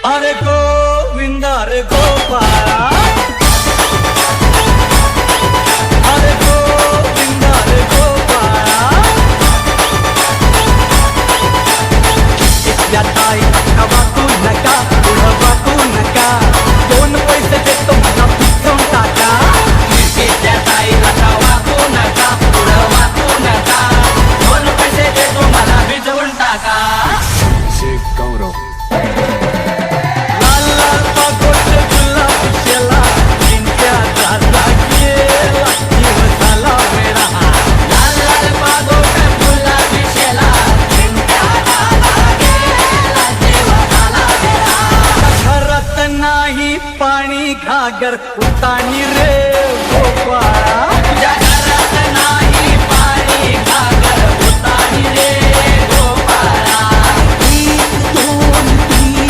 अरे गोविंदा रे गोपाळा, अरे गोविंदा रे गोपाळा, इथल्या ताईला वाकू नका, पुढं वाकू नका, दोन पैसे देतो मला पिचवून टाका. इथल्या ताईला वाकू नका, पुढं वाकू नका, दोन पैसे देतो मला भिजवून टाका. गौरव लाल लाल पागोटे गुलाबी शेला, चिंत्या झाला गेला जीव झाला वेडा. लाल लाल पागोटे गुलाबी शेला, चिंट्या झाला गेला, जीव झाला वेडा. घरात नाही पाणी घागर उतानी रे.